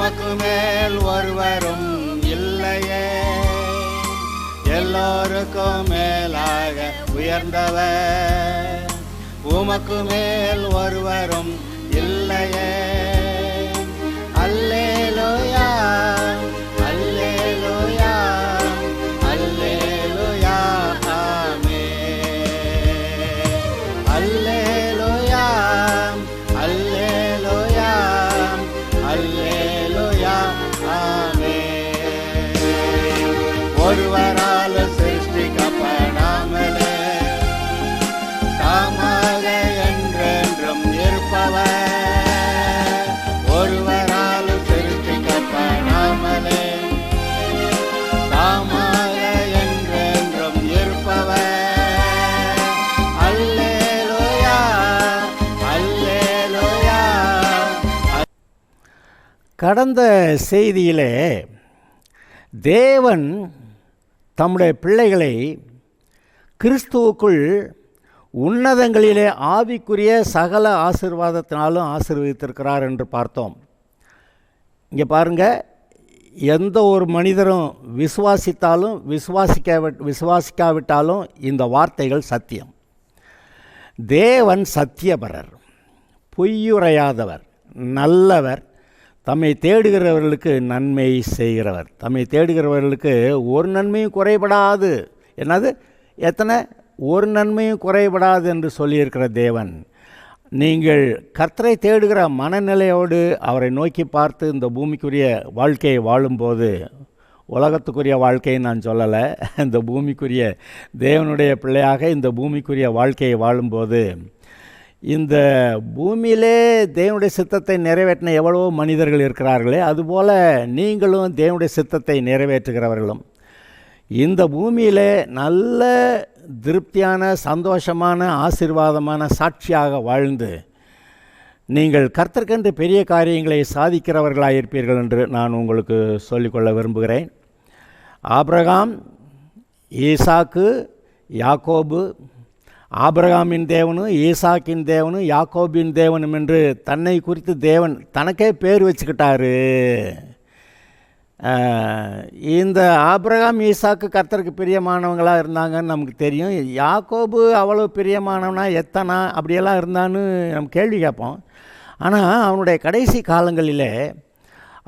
உமக்கு மேல் ஒருவரும் இல்லையே, எல்லோருக்கும் மேலாக உயர்ந்தவர். உமக்கு மேல் ஒருவரும் இல்லையே. அல்லேலூயா, அல்லேலூயா, அல்லேலூயா, ஆமென். அல்லேலூயா, அல்லேலூயா, அல்லேலூயா, ஆமென். ஒருவரால் சிருஷ்டிக்கப்படாமலே தாமாக என்றென்றும் இருப்பவர். ஒருவரால் சிருஷ்டிக்கப்படாமலே தாமாக என்றென்றும் இருப்பவர். அல்லேலூயா, அல்லேலூயா. கடந்த செய்தியிலே தேவன் தம்முடைய பிள்ளைகளை கிறிஸ்துவுக்குள் உன்னதங்களிலே ஆவிக்குரிய சகல ஆசீர்வாதத்தினாலும் ஆசீர்வதித்திருக்கிறார் என்று பார்த்தோம். இங்கே பாருங்கள், எந்த ஒரு மனிதரும் விசுவாசித்தாலும் விசுவாசிக்காவிட்டாலும் இந்த வார்த்தைகள் சத்தியம். தேவன் சத்தியபரர், பொய்யுரையாதவர், நல்லவர், தம்மை தேடுகிறவர்களுக்கு நன்மை செய்கிறவர். தம்மை தேடுகிறவர்களுக்கு ஒரு நன்மையும் குறைபடாது. என்னது? எத்தனை? ஒரு நன்மையும் குறைபடாது என்று சொல்லியிருக்கிற தேவன். நீங்கள் கர்த்தரை தேடுகிற மனநிலையோடு அவரை நோக்கி பார்த்து இந்த பூமிக்குரிய வாழ்க்கையை வாழும்போது, உலகத்துக்குரிய வாழ்க்கையை நான் சொல்லலை, இந்த பூமிக்குரிய தேவனுடைய பிள்ளையாக இந்த பூமிக்குரிய வாழ்க்கையை வாழும்போது, இந்த பூமியிலே தேவனுடைய சித்தத்தை நிறைவேற்றின எவ்வளவோ மனிதர்கள் இருக்கிறார்களே, அதுபோல் நீங்களும் தேவனுடைய சித்தத்தை நிறைவேற்றுகிறவர்களும் இந்த பூமியிலே நல்ல திருப்தியான சந்தோஷமான ஆசீர்வாதமான சாட்சியாக வாழ்ந்து நீங்கள் கர்த்தருக்கென்று பெரிய காரியங்களை சாதிக்கிறவர்களாக இருப்பீர்கள் என்று நான் உங்களுக்கு சொல்லிக்கொள்ள விரும்புகிறேன். ஆபிரகாம், ஈசாக்கு, யாக்கோபு, ஆபிரகாமின் தேவனும் ஈசாக்கின் தேவனும் யாக்கோபின் தேவனும் என்று தன்னை குறித்து தேவன் தனக்கே பேர் வச்சுக்கிட்டாரு. இந்த ஆபிரகாம், ஈசாக்கு கர்த்தருக்கு பிரியமானவங்களாக இருந்தாங்கன்னு நமக்கு தெரியும். யாக்கோபு அவ்வளோ பிரியமானவனா எத்தனா அப்படியெல்லாம் இருந்தான்னு நம்ம கேள்வி கேட்போம். ஆனால் அவனுடைய கடைசி காலங்களிலே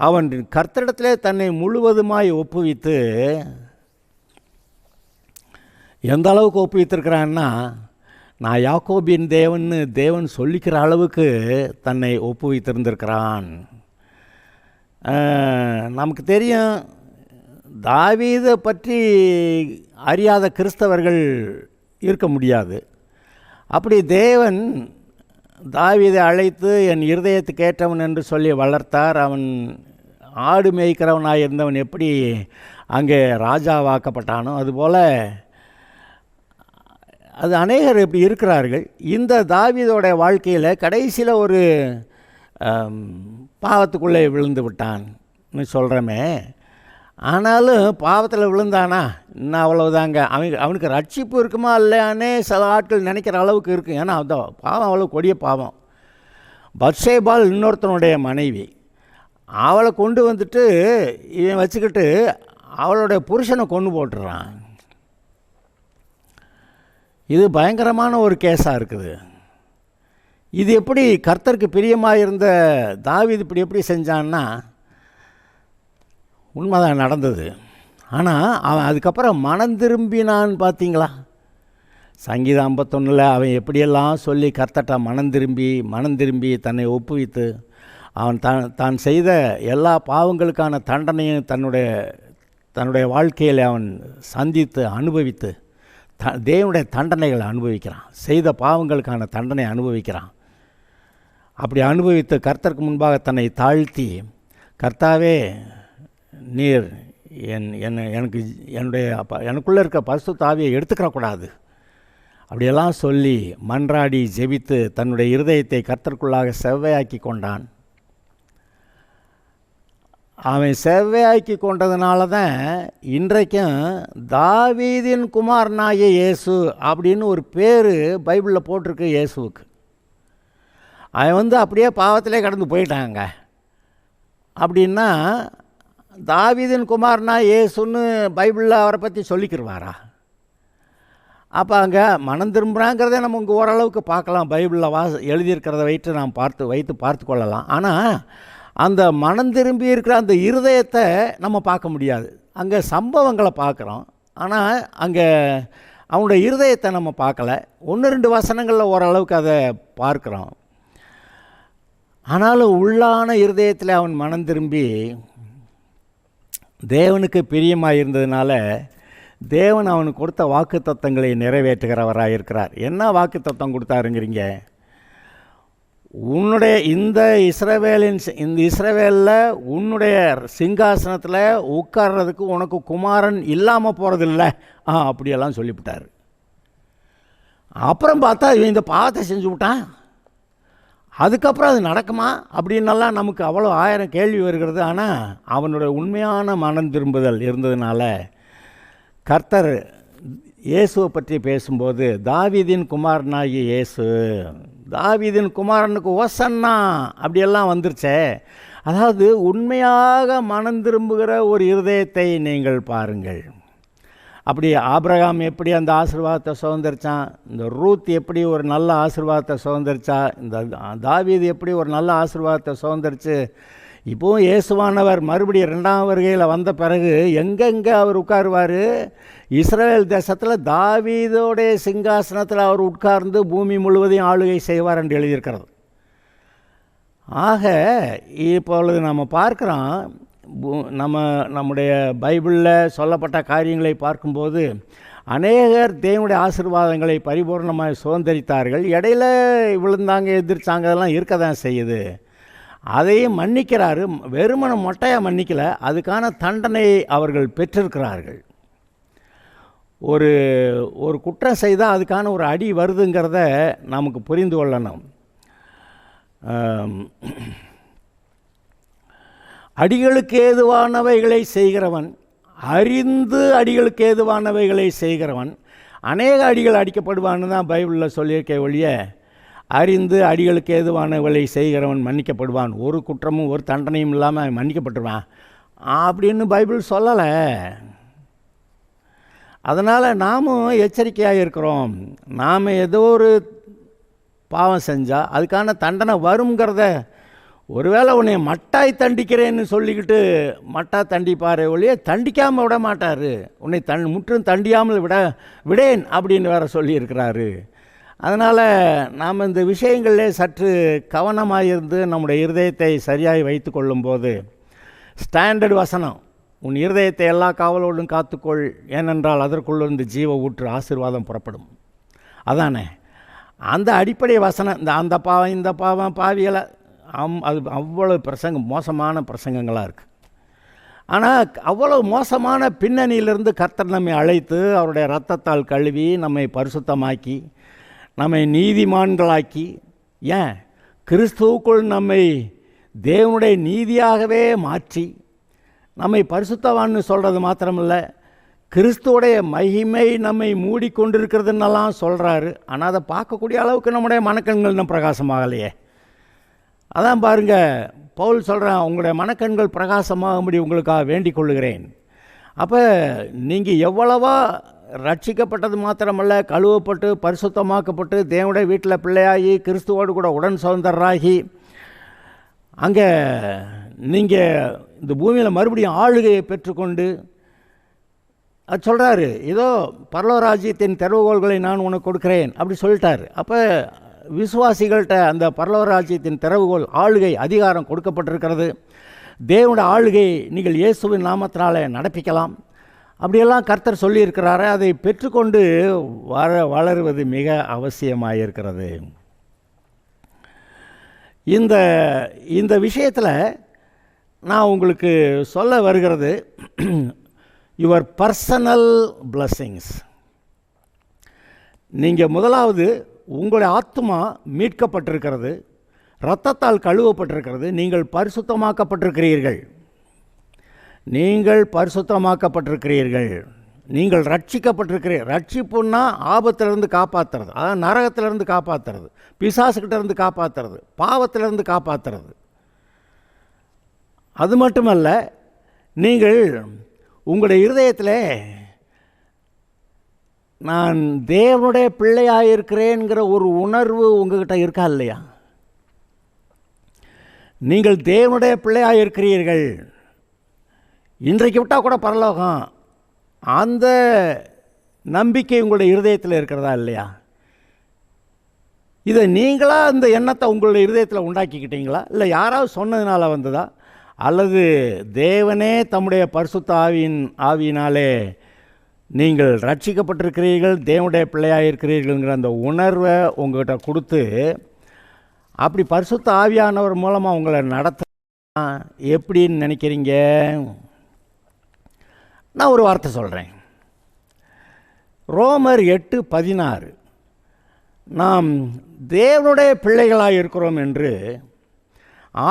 அவன் கர்த்தரிடத்திலே தன்னை முழுவதுமாய் ஒப்புவித்து எந்த அளவுக்கு ஒப்புவித்திருக்கிறான்னா, நான் யாக்கோபின் தேவன் சொல்லிக்கிற அளவுக்கு தன்னை ஒப்புவித்திருந்திருக்கிறான். நமக்கு தெரியும், தாவீதை பற்றி அறியாத கிறிஸ்தவர்கள் இருக்க முடியாது. அப்படி தேவன் தாவீதை அழைத்து என் இருதயத்துக்கு ஏற்றவன் என்று சொல்லி வளர்த்தார். அவன் ஆடு மேய்க்கிறவனாக இருந்தவன் எப்படி அங்கே ராஜாவாக்கப்பட்டானோ அதுபோல் அது அநேகர் இப்படி இருக்கிறார்கள். இந்த தாவீதோட வாழ்க்கையில் கடைசியில் ஒரு பாவத்துக்குள்ளே விழுந்து விட்டான்னு சொல்கிறோமே, ஆனாலும் பாவத்தில் விழுந்தானா இன்னும் அவ்வளவுதாங்க. அவனுக்கு ரட்சிப்பு இருக்குமா இல்லையானே சில ஆட்கள் நினைக்கிற அளவுக்கு இருக்குது. ஏன்னா அந்த பாவம் அவ்வளோ கொடிய பாவம். பத்சேபாள் இன்னொருத்தனுடைய மனைவி, அவளை கொண்டு வந்துட்டு இவன் வச்சுக்கிட்டு அவளுடைய புருஷனை கொண்டு போட்டுறான். இது பயங்கரமான ஒரு கேஸாக இருக்குது. இது எப்படி கர்த்தருக்கு பிரியமாக இருந்த தாவீது இப்படி எப்படி செஞ்சான்னா, உண்மைதான் நடந்தது. ஆனால் அவன் அதுக்கப்புறம் மனம் திரும்பினான்னு பார்த்தீங்களா? சங்கீதம் 51 அவன் எப்படியெல்லாம் சொல்லி கர்த்தர்ட்ட மனம் திரும்பி தன்னை ஒப்புவித்து அவன் தான் செய்த எல்லா பாவங்களுக்கான தண்டனையும் தன்னுடைய வாழ்க்கையில் அவன் சந்தித்து அனுபவித்து தேவனுடைய தண்டனைகளை அனுபவிக்கிறான். செய்த பாவங்களுக்கான தண்டனை அனுபவிக்கிறான். அப்படி அனுபவித்து கர்த்தருக்கு முன்பாக தன்னை தாழ்த்தி, கர்த்தாவே நீர் எனக்குள்ளே இருக்க பரிசுத்த ஆவியை எடுத்துக்கிறக்கூடாது அப்படியெல்லாம் சொல்லி மன்றாடி ஜெபித்து தன்னுடைய இருதயத்தை கர்த்தருக்குள்ளாக செவ்வையாக்கி கொண்டான். அவன் செவ்வையாக்கி கொண்டதுனால தான் இன்றைக்கும் தாவீதின் குமாரனாகிய இயேசு அப்படின்னு ஒரு பேர் பைபிளில் போட்டிருக்கு இயேசுவுக்கு. அவன் அப்படியே பாவத்திலே கடந்து போயிட்டாங்க. அப்படின்னா தாவீதின் குமாரனா இயேசுன்னு பைபிளில் அவரை பற்றி சொல்லிக்கிருவாரா? அப்போ அங்கே மனம் திரும்புகிறாங்கிறத நம்ம இங்கே ஓரளவுக்கு பார்க்கலாம், பைபிளில் எழுதியிருக்கிறத நாம் வைத்து பார்த்து கொள்ளலாம். ஆனால் அந்த மனம் திரும்பி இருக்கிற அந்த இருதயத்தை நம்ம பார்க்க முடியாது. அங்கே சம்பவங்களை பார்க்குறோம், ஆனால் அங்கே அவனுடைய இருதயத்தை நம்ம பார்க்கல. 1-2 வசனங்களில் ஓரளவுக்கு அதை பார்க்குறோம். ஆனாலும் உள்ளான இருதயத்தில் அவன் மனம் திரும்பி தேவனுக்கு பிரியமாக இருந்ததுனால தேவன் அவனுக்கு கொடுத்த வாக்கு தத்தங்களை நிறைவேற்றுகிறவராக இருக்கிறார். என்ன வாக்கு தத்தம் கொடுத்தாருங்கிறீங்க? உன்னுடைய இந்த இஸ்ரவேலில் உன்னுடைய சிங்காசனத்தில் உட்கார்றதுக்கு உனக்கு குமாரன் இல்லாமல் போகிறதில்ல அப்படியெல்லாம் சொல்லிவிட்டார். அப்புறம் பார்த்தா இவன் இந்த பாவத்தை செஞ்சு விட்டான், அதுக்கப்புறம் அது நடக்குமா அப்படின்னெல்லாம் நமக்கு அவ்வளோ 1000 கேள்வி வருகிறது. ஆனால் அவனுடைய உண்மையான மனம் திரும்புதல் இருந்ததுனால கர்த்தர் இயேசுவை பற்றி பேசும்போது தாவீதின் குமாரனாகிய இயேசு, தாவீதின் குமாரனுக்கு ஓசன்னா அப்படியெல்லாம் வந்துருச்சே. அதாவது உண்மையாக மனம் திரும்புகிற ஒரு இருதயத்தை நீங்கள் பாருங்கள். அப்படி ஆபிரகாம் எப்படி அந்த ஆசீர்வாதத்தை சுதந்திரிச்சான், இந்த ரூத் எப்படி ஒரு நல்ல ஆசீர்வாதத்தை சுதந்திரிச்சா, இந்த தாவீது எப்படி ஒரு நல்ல ஆசீர்வாதத்தை சுதந்திரிச்சு, இப்போவும் இயேசுவானவர் மறுபடியும் 2ஆம் வருகையில் வந்த பிறகு எங்கெங்கே அவர் உட்காருவார்? இஸ்ரவேல் தேசத்தில் தாவீதோடைய சிங்காசனத்தில் அவர் உட்கார்ந்து பூமி முழுவதையும் ஆளுகை செய்வார் என்று எழுதியிருக்கிறது. ஆக இப்பொழுது நம்ம பார்க்குறோம், நம்முடைய பைபிளில் சொல்லப்பட்ட காரியங்களை பார்க்கும்போது அநேகர் தேவனுடைய ஆசீர்வாதங்களை பரிபூர்ணமாக சுதந்திரித்தார்கள். இடையில விழுந்தாங்க, எதிர்த்தாங்க, அதெல்லாம் இருக்க தான் செய்யுது. அதையும் மன்னிக்கிறாரு, வெறுமனை மொட்டையாக மன்னிக்கலை, அதுக்கான தண்டனையை அவர்கள் பெற்றிருக்கிறார்கள். ஒரு குற்றம் செய்தால் அதுக்கான ஒரு அடி வருதுங்கிறத நமக்கு புரிந்து கொள்ளணும். அடிகளுக்கு ஏதுவானவைகளை செய்கிறவன், அறிந்து அடிகளுக்கு ஏதுவானவைகளை செய்கிறவன் அநேக அடிகள் அடிக்கப்படுவான்னு தான் பைபிளில் சொல்லியிருக்க ஒழிய அறிந்து அடிகளுக்கு ஏதுவானவைகளை செய்கிறவன் மன்னிக்கப்படுவான், ஒரு குற்றமும் ஒரு தண்டனையும் இல்லாமல் மன்னிக்கப்பட்டுருவான் அப்படின்னு பைபிள் சொல்லலை. அதனால் நாமும் எச்சரிக்கையாக இருக்கிறோம். நாம் ஏதோ ஒரு பாவம் செஞ்சால் அதுக்கான தண்டனை வருங்கிறத, ஒருவேளை உன்னை மட்டாய் தண்டிக்கிறேன்னு சொல்லிக்கிட்டு மட்டா தண்டிப்பாரே ஒழிய தண்டிக்காமல் விட மாட்டார், உன்னை முற்றும் தண்டியாமல் விடேன் அப்படின்னு வேறு சொல்லியிருக்கிறாரு. அதனால் நாம் இந்த விஷயங்களிலே சற்று கவனமாக இருந்து நம்முடைய இருதயத்தை சரியாக வைத்து கொள்ளும்போது, ஸ்டாண்டர்ட் வசனம், உன் இருதயத்தை எல்லா காவலோடும் காத்துக்கொள், ஏனென்றால் அதற்குள்ளிருந்து ஜீவ ஊற்று ஆசீர்வாதம் புறப்படும். அதானே அந்த அடிப்படை வசனம். அந்த பாவம் இந்த பாவம் பாவிகளை அது அவ்வளோ மோசமான பிரசங்கங்களாக இருக்குது. ஆனால் அவ்வளோ மோசமான பின்னணியிலிருந்து கர்த்தர் நம்மை அழைத்து அவருடைய இரத்தத்தால் கழுவி நம்மை பரிசுத்தமாக்கி நம்மை நீதிமான்களாக்கி, ஏன் கிறிஸ்துவுக்குள் நம்மை தேவனுடைய நீதியாகவே மாற்றி நம்மை பரிசுத்தவான்னு சொல்கிறது மாத்திரமில்ல, கிறிஸ்துவோடைய மகிமை நம்மை மூடிக்கொண்டிருக்கிறதுன்னெல்லாம் சொல்கிறாரு. ஆனால் அதை பார்க்கக்கூடிய அளவுக்கு நம்முடைய மனக்கண்கள் இன்னும் பிரகாசமாகலையே. அதான் பாருங்கள், பவுல் சொல்கிறான், உங்களுடைய மனக்கண்கள் பிரகாசமாகும்படி உங்களுக்காக வேண்டிக் கொள்ளுகிறேன். அப்போ நீங்கள் எவ்வளவா ரட்சிக்கப்பட்டது மாத்திரமல்ல, கழுவப்பட்டு பரிசுத்தமாக்கப்பட்டு தேவனுடைய வீட்டில் பிள்ளையாகி கிறிஸ்துவோடு கூட உடன் சுதந்திரராகி அங்கே நீங்கள் இந்த பூமியில் மறுபடியும் ஆளுகையை பெற்றுக்கொண்டு, அது சொல்கிறாரு, ஏதோ பரலோகராஜ்யத்தின் திறவுகோல்களை நான் உனக்கு கொடுக்குறேன் அப்படி சொல்லிட்டார். அப்போ விசுவாசிகள்கிட்ட அந்த பரலோகராஜ்யத்தின் திறவுகோல், ஆளுகை, அதிகாரம் கொடுக்கப்பட்டிருக்கிறது. தேவனுடைய ஆளுகை நீங்கள் இயேசுவின் நாமத்தினால நடப்பிக்கலாம் அப்படியெல்லாம் கர்த்தர் சொல்லியிருக்கிறாரு. அதை பெற்றுக்கொண்டு வளருவது மிக அவசியமாக இருக்கிறது. இந்த விஷயத்தில் நான் உங்களுக்கு சொல்ல வருகிறது, யுவர் பர்சனல் பிளஸ்ஸிங்ஸ். நீங்கள் முதலாவது உங்களுடைய ஆத்மா மீட்கப்பட்டிருக்கிறது, இரத்தத்தால் கழுவப்பட்டிருக்கிறது, நீங்கள் பரிசுத்தமாக்கப்பட்டிருக்கிறீர்கள். நீங்கள் பரிசுத்தமாக்கப்பட்டிருக்கிறீர்கள், நீங்கள் ரட்சிக்கப்பட்டிருக்கிறீர்கள். ரட்சிப்புன்னா ஆபத்திலிருந்து காப்பாற்றுறது, அதான் நரகத்திலிருந்து காப்பாற்றுறது, பிசாசுக்கிட்ட இருந்து காப்பாற்றுறது, பாவத்திலிருந்து காப்பாற்றுறது. அது மட்டுமல்ல, நீங்கள் உங்களுடைய இருதயத்தில் நான் தேவனுடைய பிள்ளையாக இருக்கிறேங்கிற ஒரு உணர்வு உங்கள்கிட்ட இருக்கா இல்லையா? நீங்கள் தேவனுடைய பிள்ளையாக இருக்கிறீர்கள், இன்றைக்கு விட்டால் கூட பரலோகம், அந்த நம்பிக்கை உங்களுடைய இருதயத்தில் இருக்கிறதா இல்லையா? இதை நீங்களாக அந்த எண்ணத்தை உங்களுடைய இருதயத்தில் உண்டாக்கிக்கிட்டீங்களா, இல்லை யாராவது சொன்னதுனால வந்ததா, அல்லது தேவனே தம்முடைய பரிசுத்த ஆவியினாலே நீங்கள் ரட்சிக்கப்பட்டிருக்கிறீர்கள், தேவனுடைய பிள்ளையாக இருக்கிறீர்கள்ங்கிற அந்த உணர்வை உங்கள்கிட்ட கொடுத்து அப்படி பரிசுத்த ஆவியானவர் மூலமாக உங்களை நடத்த எப்படின்னு நினைக்கிறீங்க? நான் ஒரு வார்த்தை சொல்கிறேன். ரோமர் 8:16 நாம் தேவனுடைய பிள்ளைகளாக இருக்கிறோம் என்று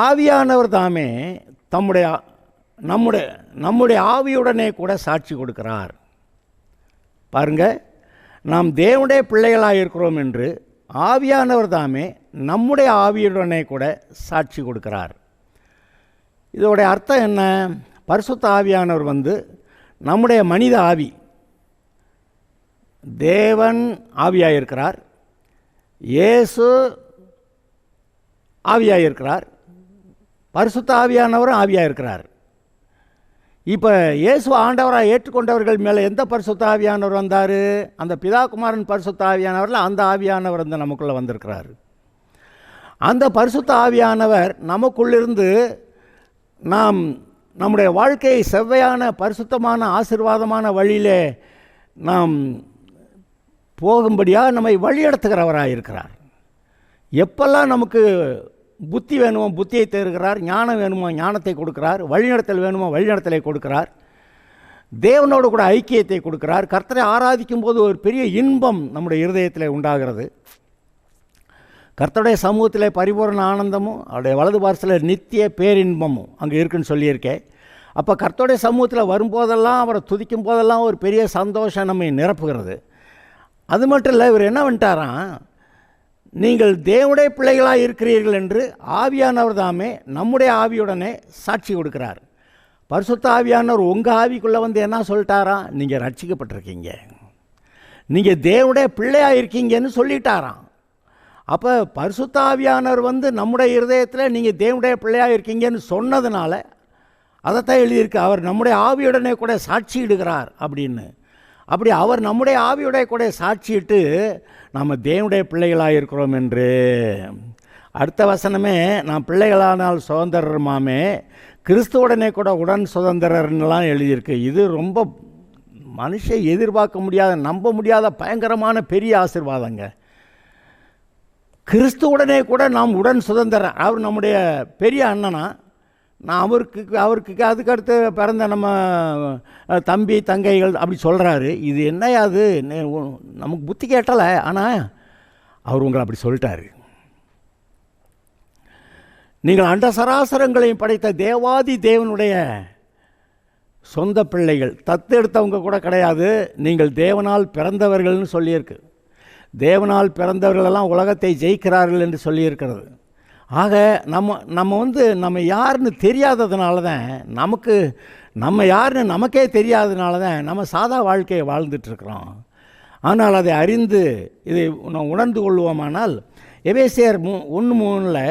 ஆவியானவர் தாமே நம்முடைய ஆவியுடனே கூட சாட்சி கொடுக்கிறார். பாருங்க, நாம் தேவனுடைய பிள்ளைகளாக இருக்கிறோம் என்று ஆவியானவர் தாமே நம்முடைய ஆவியுடனே கூட சாட்சி கொடுக்கிறார். இதோடைய அர்த்தம் என்ன? பரிசுத்த ஆவியானவர் நம்முடைய மனித ஆவி, தேவன் ஆவியாக இருக்கிறார், இயேசு ஆவியாக இருக்கிறார், பரிசுத்த ஆவியானவரும் ஆவியாக இருக்கிறார். இப்போ இயேசு ஆண்டவராக ஏற்றுக்கொண்டவர்கள் மேலே எந்த பரிசுத்த ஆவியானவர் வந்தார்? அந்த பிதாகுமாரன் பரிசுத்த ஆவியானவரில் அந்த ஆவியானவர் நமக்குள்ளே வந்திருக்கிறார். அந்த பரிசுத்த ஆவியானவர் நமக்குள்ளிருந்து நாம் நம்முடைய வாழ்க்கையை செவ்வையான பரிசுத்தமான ஆசீர்வாதமான வழியிலே நாம் போகும்படியாக நம்மை வழிநடத்துகிறவராக இருக்கிறார். எப்பெல்லாம் நமக்கு புத்தி வேணுமோ புத்தியை தருகிறார், ஞானம் வேணுமோ ஞானத்தை கொடுக்கிறார், வழிநடத்தல் வேணுமோ வழிநடத்தலை கொடுக்கிறார், தேவனோடு கூட ஐக்கியத்தை கொடுக்கிறார். கர்த்தரை ஆராதிக்கும் போது ஒரு பெரிய இன்பம் நம்முடைய இருதயத்தில் உண்டாகிறது. கர்த்தருடைய சமூகத்தில் பரிபூரண ஆனந்தமும் அவருடைய வலது பார்சலில் நித்திய பேரின்பமும் அங்கே இருக்குன்னு சொல்லியிருக்கேன். அப்போ கர்த்தருடைய சமூகத்தில் வரும்போதெல்லாம், அவரை துதிக்கும் போதெல்லாம் ஒரு பெரிய சந்தோஷம் நம்மை நிரப்புகிறது. அது மட்டும் இல்லை, இவர் என்ன பண்ணிட்டாராம், நீங்கள் தேவனுடைய பிள்ளைகளாக இருக்கிறீர்கள் என்று ஆவியானவர் தாமே நம்முடைய ஆவியுடனே சாட்சி கொடுக்கிறார். பரிசுத்த ஆவியானவர் உங்கள் ஆவிக்குள்ளே என்ன சொல்லிட்டாராம், நீங்கள் ரட்சிக்கப்பட்டிருக்கீங்க, நீங்கள் தேவனுடைய பிள்ளையாக இருக்கீங்கன்னு சொல்லிட்டாராம். அப்போ பரிசுத்த ஆவியானவர் நம்முடைய இருதயத்தில் நீங்கள் தேவனுடைய பிள்ளையாக இருக்கீங்கன்னு சொன்னதுனால அதைத்தான் எழுதியிருக்கு, அவர் நம்முடைய ஆவியுடனே கூட சாட்சியிடுகிறார் அப்படின்னு. அப்படி அவர் நம்முடைய ஆவியுடைய கூட சாட்சியிட்டு நம்ம தேவனுடைய பிள்ளைகளாக இருக்கிறோம் என்று. அடுத்த வசனமே, நாம் பிள்ளைகளானால் சுதந்திரமாமே கிறிஸ்துவுடனே கூட உடன் சுதந்திரர்லாம் எழுதியிருக்கு. இது ரொம்ப மனுஷன் எதிர்பார்க்க முடியாத, நம்ப முடியாத பயங்கரமான பெரிய ஆசீர்வாதங்க. கிறிஸ்துவுடனே கூட நாம் உடன் சுதந்திரம். அவர் நம்முடைய பெரிய அண்ணனா, நான் அவருக்கு அதுக்கடுத்து பிறந்த நம்ம தம்பி தங்கைகள் அப்படி சொல்கிறாரு. இது என்னையா அது, நமக்கு புத்தி கேட்டலை, ஆனால் அவர் உங்களை அப்படி சொல்லிட்டாரு. நீங்கள் அண்ட சராசரங்களையும் படைத்த தேவாதி தேவனுடைய சொந்த பிள்ளைகள், தத்தெடுத்தவங்க கூட கிடையாது, நீங்கள் தேவனால் பிறந்தவர்கள்னு சொல்லியிருக்கு. தேவனால் பிறந்தவர்களெல்லாம் உலகத்தை ஜெயிக்கிறார்கள் என்று சொல்லியிருக்கிறது. ஆக நம்ம யாருன்னு தெரியாததுனால தான், நம்ம யாருன்னு நமக்கே தெரியாததுனால தான் நம்ம சாதா வாழ்க்கையை வாழ்ந்துட்டுருக்குறோம். ஆனால் அதை அறிந்து இதை உணர்ந்து கொள்வோமானால், எபேசியர் 1:3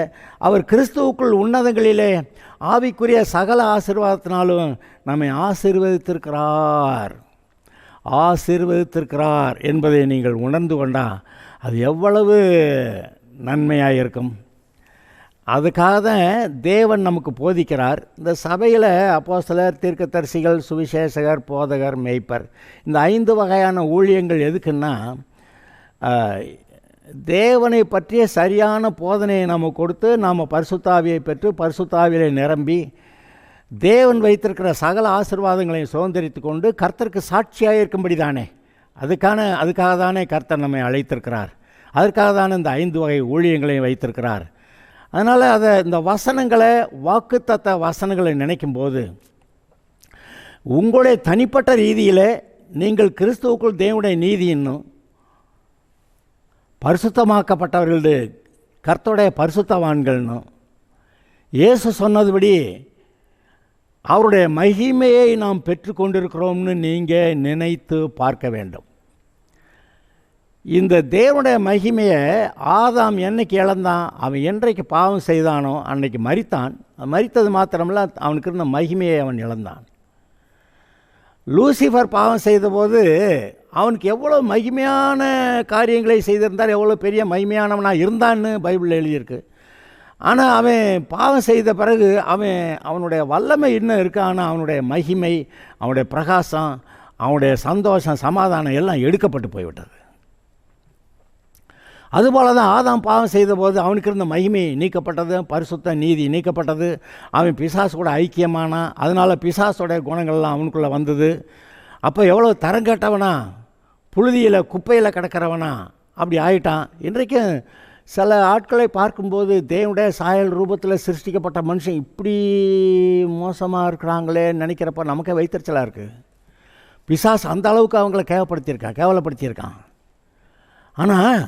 அவர் கிறிஸ்துவுக்குள் உன்னதங்களிலே ஆவிக்குரிய சகல ஆசீர்வாதத்தினாலும் நம்மை ஆசீர்வதித்திருக்கிறார் என்பதை நீங்கள் உணர்ந்து கொண்டால் அது எவ்வளவு நன்மையாக இருக்கும். அதுக்காக தான் தேவன் நமக்கு போதிக்கிறார். இந்த சபையில் அப்போஸ்தலர், தீர்க்கதரிசிகள், சுவிசேஷகர், போதகர், மேய்ப்பர், இந்த 5 வகையான ஊழியங்கள் எதுக்குன்னா, தேவனை பற்றிய சரியான போதனையை நம்ம கொடுத்து நாம் பரிசுத்தாவியை பெற்று பரிசுத்தாவியை நிரம்பி தேவன் வைத்திருக்கிற சகல ஆசீர்வாதங்களையும் சுதந்திரித்து கொண்டு கர்த்தருக்கு சாட்சியாக இருக்கும்படி தானே, அதுக்காக தானே கர்த்தர் நம்மை அழைத்திருக்கிறார். அதற்காக தானே இந்த 5 வகை ஊழியங்களையும் வைத்திருக்கிறார். அதனால் இந்த வசனங்களை, வாக்குத்தத்த வசனங்களை நினைக்கும்போது உங்களுடைய தனிப்பட்ட ரீதியில் நீங்கள் கிறிஸ்துவுக்குள் தேவனுடைய நீதி இன்னும் பரிசுத்தமாக்கப்பட்டவர்கள், கர்த்தருடைய பரிசுத்தவான்கள்னும், இயேசு சொன்னதுபடி அவருடைய மகிமையை நாம் பெற்றுக்கொண்டிருக்கிறோம்னு நீங்கள் நினைத்து பார்க்க வேண்டும். இந்த தேவனுடைய மகிமையை ஆதாம் என்னைக்கு இழந்தான்? அவன் என்றைக்கு பாவம் செய்தானோ அன்னைக்கு மரித்தான். மரித்தது மாத்திரமில்ல, அவனுக்கு இருந்த மகிமையை அவன் இழந்தான். லூசிஃபர் பாவம் செய்தபோது அவனுக்கு எவ்வளோ மகிமையான காரியங்களை செய்திருந்தார், எவ்வளோ பெரிய மகிமையானவனாக இருந்தான்னு பைபிளில் எழுதியிருக்கு. ஆனால் அவன் பாவம் செய்த பிறகு அவனுடைய வல்லமை இன்னும் இருக்கு. ஆனால் அவனுடைய மகிமை, அவனுடைய பிரகாசம், அவனுடைய சந்தோஷம், சமாதானம் எல்லாம் எடுக்கப்பட்டு போய்விட்டது. அதுபோல தான் ஆதாம் பாவம் செய்தபோது அவனுக்கு இருந்த மகிமை நீக்கப்பட்டது, பரிசுத்த நீதி நீக்கப்பட்டது. அவன் பிசாசு கூட ஐக்கியமானான். அதனால் பிசாசோடைய குணங்கள்லாம் அவனுக்குள்ளே வந்தது. அப்போ எவ்வளோ தரங்கட்டவனா, புழுதியில் குப்பையில் கிடக்கிறவனா அப்படி ஆயிட்டான். இன்றைக்கும் சில ஆட்களை பார்க்கும்போது தேவனுடைய சாயல் ரூபத்தில் சிருஷ்டிக்கப்பட்ட மனுஷன் இப்படி மோசமாக இருக்கிறாங்களே நினைக்கிறப்ப நமக்கே வைத்தறிச்சலாக இருக்குது. பிசாசு அந்த அளவுக்கு அவங்கள கேவலப்படுத்தியிருக்கான். ஆனால்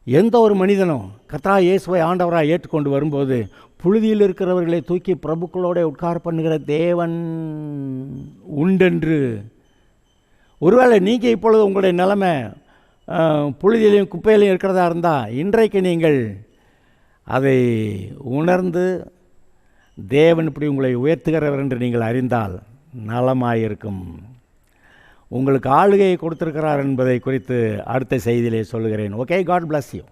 எந்த ஒரு மனிதனும் கர்த்தராகிய இயேசுவை ஆண்டவராக ஏற்றுக்கொண்டு வரும்போது புழுதியில் இருக்கிறவர்களை தூக்கி பிரபுக்களோட உட்கார பண்ணுகிற தேவன் உண்டென்று. ஒருவேளை நீங்கள் இப்பொழுது உங்களுடைய நிலைமை புழுதியிலையும் குப்பையிலையும் இருக்கிறதா இருந்தால் இன்றைக்கு நீங்கள் அதை உணர்ந்து தேவன் இப்படி உங்களை உயர்த்துகிறவர் என்று நீங்கள் அறிந்தால் நலமாயிருக்கும். உங்களுக்கு ஆளுகையை கொடுத்திருக்கிறார் என்பதை குறித்து அடுத்த செய்தியிலே சொல்லுகிறேன். Okay, God bless you.